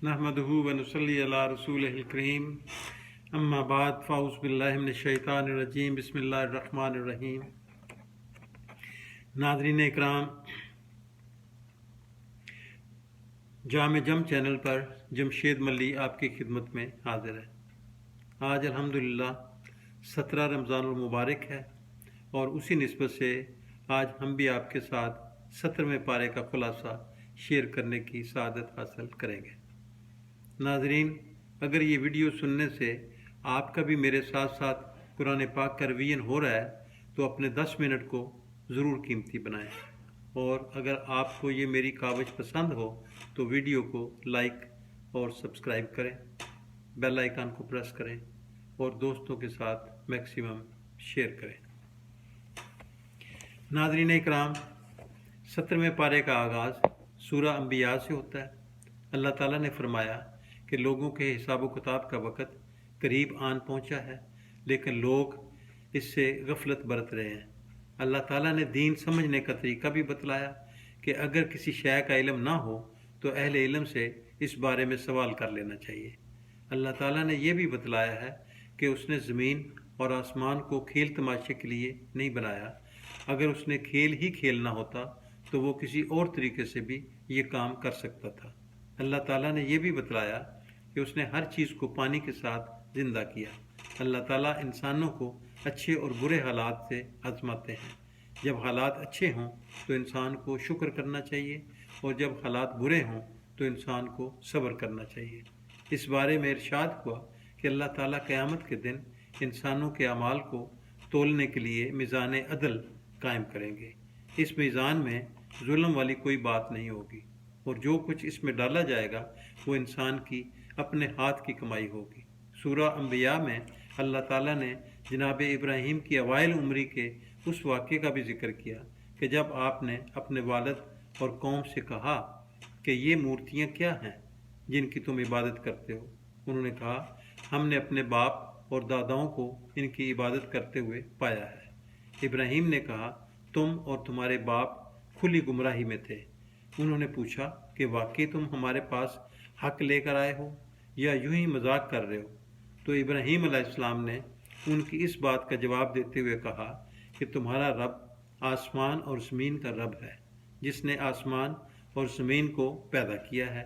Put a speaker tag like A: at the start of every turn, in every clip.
A: नहमदुहु व नुसल्ली अला रसूलिहिल करीम अम्मा बाद फ़ाउज़ बिल्लाहि मिनश शैतानिर रजीम बिस्मिल्लाहिर रहमानिर रहीम। नाज़रीन इकराम, जाम जम चैनल पर जमशेद मल्ली आपकी खिदमत में हाजिर है। आज अल्हम्दुलिल्लाह 17 रमज़ानुल मुबारक है और उसी निस्बत से आज हम भी आपके साथ 17वें पारे का खुलासा शेयर करने की सआदत हासिल करेंगे। नाजरीन, अगर ये वीडियो सुनने से आपका भी मेरे साथ साथ कुरान पाक का रिवीजन हो रहा है तो अपने 10 मिनट को ज़रूर कीमती बनाएं। और अगर आपको ये मेरी काविश पसंद हो तो वीडियो को लाइक और सब्सक्राइब करें, बेल आइकन को प्रेस करें और दोस्तों के साथ मैक्सिमम शेयर करें। नाज़रीन इकराम, 17वें पारे का आगाज़ सूरह अंबिया से होता है। अल्लाह ताला ने फरमाया कि लोगों के हिसाब किताब का वक़्त करीब आन पहुंचा है, लेकिन लोग इससे गफलत बरत रहे हैं। अल्लाह ताला ने दीन समझने का तरीका भी बतलाया कि अगर किसी शय का इल्म ना हो तो अहले इल्म से इस बारे में सवाल कर लेना चाहिए। अल्लाह ताला ने यह भी बतलाया है कि उसने ज़मीन और आसमान को खेल तमाशे के लिए नहीं बनाया। अगर उसने खेल ही खेलना होता तो वो किसी और तरीके से भी ये काम कर सकता था। अल्लाह ताला ने यह भी बतलाया कि उसने हर चीज़ को पानी के साथ ज़िंदा किया। अल्लाह ताला इंसानों को अच्छे और बुरे हालात से आजमाते हैं। जब हालात अच्छे हों तो इंसान को शुक्र करना चाहिए और जब हालात बुरे हों तो इंसान को सब्र करना चाहिए। इस बारे में इरशाद हुआ कि अल्लाह ताला क़यामत के दिन इंसानों के अमाल को तोलने के लिए मीज़ान अदल कायम करेंगे। इस मीज़ान में जुल्म वाली कोई बात नहीं होगी और जो कुछ इसमें डाला जाएगा वो इंसान की अपने हाथ की कमाई होगी। सूरह अंबिया में अल्लाह ताला ने जनाब इब्राहीम की अवाइल उम्री के उस वाक़े का भी जिक्र किया कि जब आपने अपने वालिद और कौम से कहा कि ये मूर्तियाँ क्या हैं जिनकी तुम इबादत करते हो। उन्होंने कहा, हमने अपने बाप और दादाओं को इनकी इबादत करते हुए पाया है। इब्राहीम ने कहा, तुम और तुम्हारे बाप खुली गुमराही में थे। उन्होंने पूछा कि वाकई तुम हमारे पास हक लेकर आए हो या यूं ही मजाक कर रहे हो। तो इब्राहीम अलैहिस्सलाम ने उनकी इस बात का जवाब देते हुए कहा कि तुम्हारा रब आसमान और ज़मीन का रब है, जिसने आसमान और ज़मीन को पैदा किया है,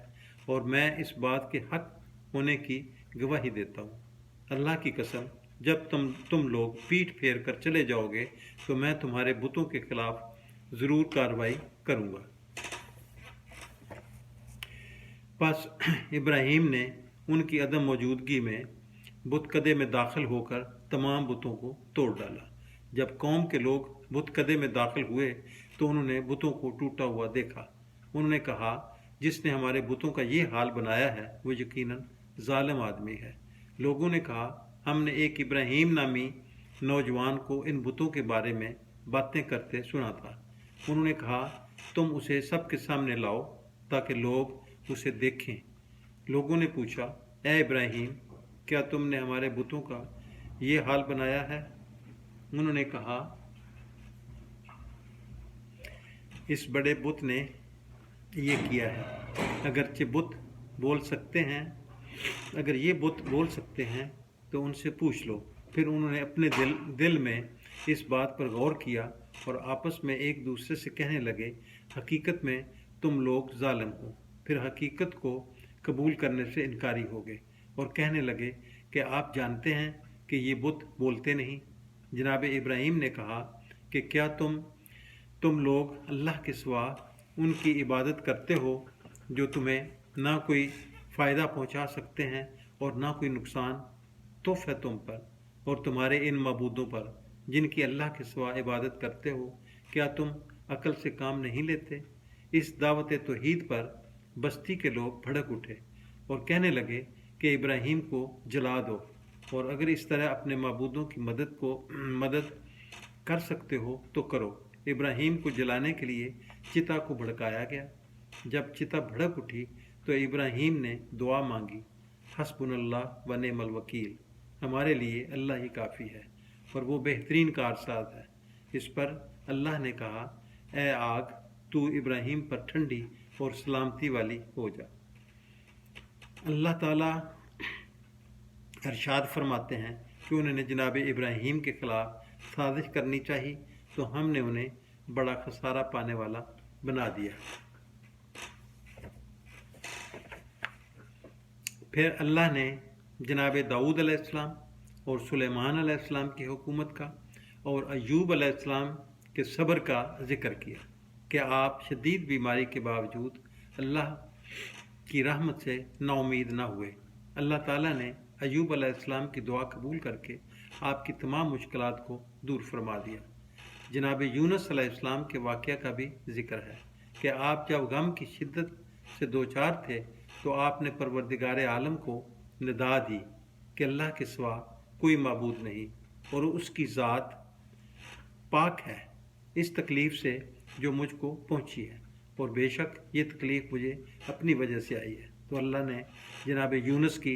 A: और मैं इस बात के हक होने की गवाही देता हूँ। अल्लाह की कसम, जब तुम लोग पीठ फेर कर चले जाओगे तो मैं तुम्हारे बुतों के खिलाफ ज़रूर कार्रवाई करूँगा। बस इब्राहीम ने उनकी अदम मौजूदगी में बुतकदे में दाखिल होकर तमाम बुतों को तोड़ डाला। जब कौम के लोग बुतकदे में दाखिल हुए तो उन्होंने बुतों को टूटा हुआ देखा। उन्होंने कहा, जिसने हमारे बुतों का ये हाल बनाया है वो यकीनन जालिम आदमी है। लोगों ने कहा, हमने एक इब्राहीम नामी नौजवान को इन बुतों के बारे में बातें करते सुना था। उन्होंने कहा, तुम उसे सबके सामने लाओ ताकि लोग उसे देखें। लोगों ने पूछा, ए इब्राहीम, क्या तुमने हमारे बुतों का ये हाल बनाया है? उन्होंने कहा, इस बड़े बुत ने ये किया है। अगरचे बुत बोल सकते हैं, अगर ये बुत बोल सकते हैं तो उनसे पूछ लो। फिर उन्होंने अपने दिल में इस बात पर गौर किया और आपस में एक दूसरे से कहने लगे, हकीकत में तुम लोग जालिम हो। फिर हकीकत को कबूल करने से इनकारी हो गए और कहने लगे कि आप जानते हैं कि ये बुत बोलते नहीं। जनाब इब्राहीम ने कहा कि क्या तुम लोग अल्लाह के सिवा उनकी इबादत करते हो जो तुम्हें ना कोई फ़ायदा पहुंचा सकते हैं और ना कोई नुकसान। तोफ़ है तुम पर और तुम्हारे इन मबूदों पर जिनकी अल्लाह के सिवा इबादत करते हो। क्या तुम अकल से काम नहीं लेते? इस दावत तौहीद पर बस्ती के लोग भड़क उठे और कहने लगे कि इब्राहीम को जला दो, और अगर इस तरह अपने माबूदों की मदद कर सकते हो तो करो। इब्राहीम को जलाने के लिए चिता को भड़काया गया। जब चिता भड़क उठी तो इब्राहीम ने दुआ मांगी, हस्बुनल्लाह व निअमल वकील, हमारे लिए अल्लाह ही काफ़ी है और वो बेहतरीन कारसाज है। इस पर अल्लाह ने कहा, ए आग, तू इब्राहीम पर ठंडी और सलामती वाली हो जा। اللہ ताला इरशाद फरमाते हैं कि उन्होंने जनाब इब्राहीम के ख़िलाफ़ साजिश करनी चाहिए तो हमने उन्हें बड़ा खसारा पाने वाला बना दिया। फिर अल्लाह ने जनाब दाऊद अलैहिस्सलाम और सुलेमान अलैहिस्सलाम की हुकूमत का और अय्यूब अलैहिस्सलाम के सब्र का ज़िक्र किया कि आप शदीद बीमारी के बावजूद अल्लाह की रहमत से नाउमीद ना हुए। अल्लाह ताला ने अय्यूब अलैहिस्सलाम की दुआ कबूल करके आपकी तमाम मुश्किलात को दूर फरमा दिया। जनाब यूनुस अलैहिस्सलाम के वाक़या का भी ज़िक्र है कि आप जब गम की शिद्दत से दो चार थे तो आपने परवरदिगार आलम को निदा दी कि अल्लाह के सिवा कोई माबूद नहीं और उसकी ज़ात पाक है इस तकलीफ़ से जो मुझको पहुंची है, और बेशक ये तकलीफ़ मुझे अपनी वजह से आई है। तो अल्लाह ने जनाब यूनुस की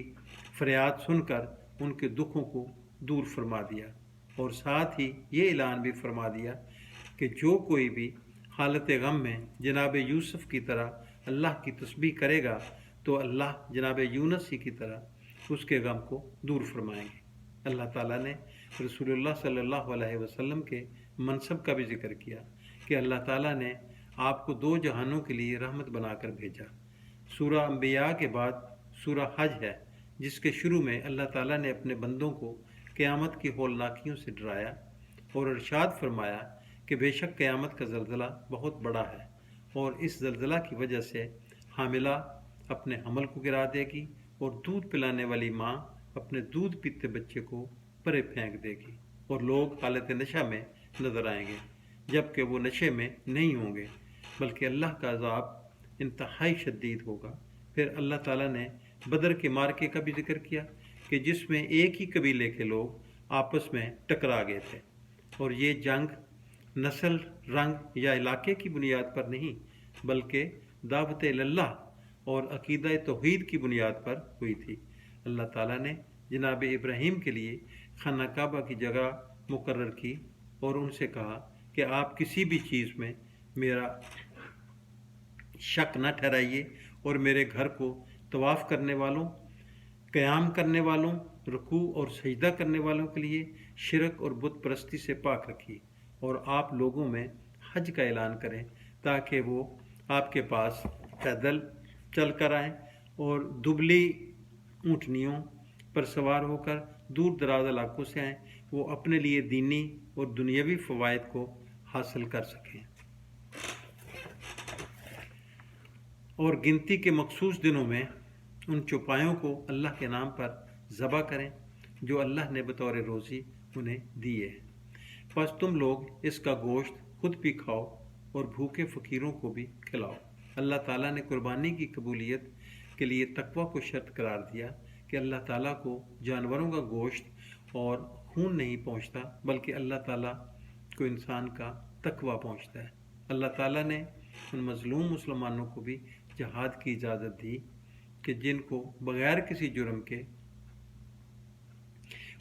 A: फरियाद सुनकर उनके दुखों को दूर फरमा दिया और साथ ही ये ऐलान भी फरमा दिया कि जो कोई भी हालत गम में जनाब यूसुफ की तरह अल्लाह की तस्बीह करेगा तो अल्लाह जनाब यूनुस ही की तरह उसके गम को दूर फरमाएंगे। अल्लाह ताला ने रसूलुल्लाह सल्लल्लाहु अलैहि वसल्लम के मनसब का भी जिक्र किया कि अल्लाह ताला ने आपको दो जहानों के लिए रहमत बनाकर भेजा। सूरह अंबिया के बाद सूरह हज है जिसके शुरू में अल्लाह ताला ने अपने बंदों को क़यामत की हौलनाकियों से डराया और इरशाद फरमाया कि बेशक क़यामत का ज़लज़ला बहुत बड़ा है और इस ज़लज़ला की वजह से हामिला अपने हमल को गिरा देगी और दूध पिलाने वाली माँ अपने दूध पीते बच्चे को परे फेंक देगी और लोग हालत नशा में नज़र आएंगे जबकि वो नशे में नहीं होंगे बल्कि अल्लाह का अज़ाब इंतहाई शदीद होगा। फिर अल्लाह ताला ने बदर के मार्के का भी जिक्र किया कि जिसमें एक ही कबीले के लोग आपस में टकरा गए थे और ये जंग नस्ल, रंग या इलाके की बुनियाद पर नहीं बल्कि दावत इल्लाह और अकीदा तौहीद की बुनियाद पर हुई थी। अल्लाह ताला ने जनाब इब्राहीम के लिए खाना काबा की जगह मुकर्रर की और उनसे कहा कि आप किसी भी चीज़ में मेरा शक न ठहराइए और मेरे घर को तवाफ़ करने वालों, क़याम करने वालों, रुकू और सजदा करने वालों के लिए शिरक और बुत परस्ती से पाक रखिए और आप लोगों में हज का ऐलान करें ताकि वो आपके पास पैदल चल कर आएँ और दुबली ऊँटनियों पर सवार होकर दूर दराज इलाकों से आएँ, वो अपने लिए दीनी और दुनियावी फ़वाइद को हासिल कर सकें और गिनती के मखसूस दिनों में उन चौपायों को अल्लाह के नाम पर ज़बह करें जो अल्लाह ने बतौर रोज़ी उन्हें दिए है। बस तुम लोग इसका गोश्त खुद भी खाओ और भूखे फ़कीरों को भी खिलाओ। अल्लाह ताला ने कुर्बानी की कबूलियत के लिए तकवा को शर्त करार दिया कि अल्लाह ताला को जानवरों का गोश्त और खून नहीं पहुँचता बल्कि अल्लाह ताला को इंसान का तकवा पहुँचता है। अल्लाह ताला ने उन मज़लूम मुसलमानों को भी जहाद की इजाज़त दी कि जिनको बग़ैर किसी जुर्म के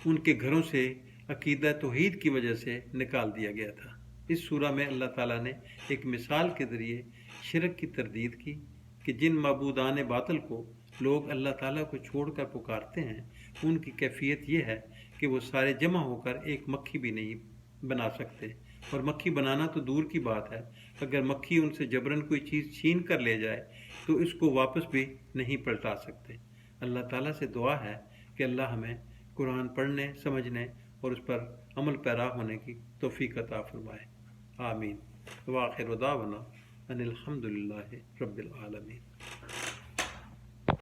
A: उनके घरों से अकीदा तौहीद की वजह से निकाल दिया गया था। इस सूरा में अल्लाह ताला ने एक मिसाल के ज़रिए शिरक की तरदीद की कि जिन मबूदान बातिल को लोग अल्लाह ताला को छोड़कर पुकारते हैं उनकी कैफियत ये है कि वो सारे जमा होकर एक मक्खी भी नहीं बना सकते, और मक्खी बनाना तो दूर की बात है, अगर मक्खी उनसे जबरन कोई चीज़ छीन कर ले जाए तो इसको वापस भी नहीं पलटा सकते। अल्लाह ताला से दुआ है कि अल्लाह हमें कुरान पढ़ने, समझने और उस पर अमल पैरा होने की तौफीक अता फरमाए। आमीन। व आखिर दावना अनिल हम्दुलिल्लाहि रब्बिल आलमीन।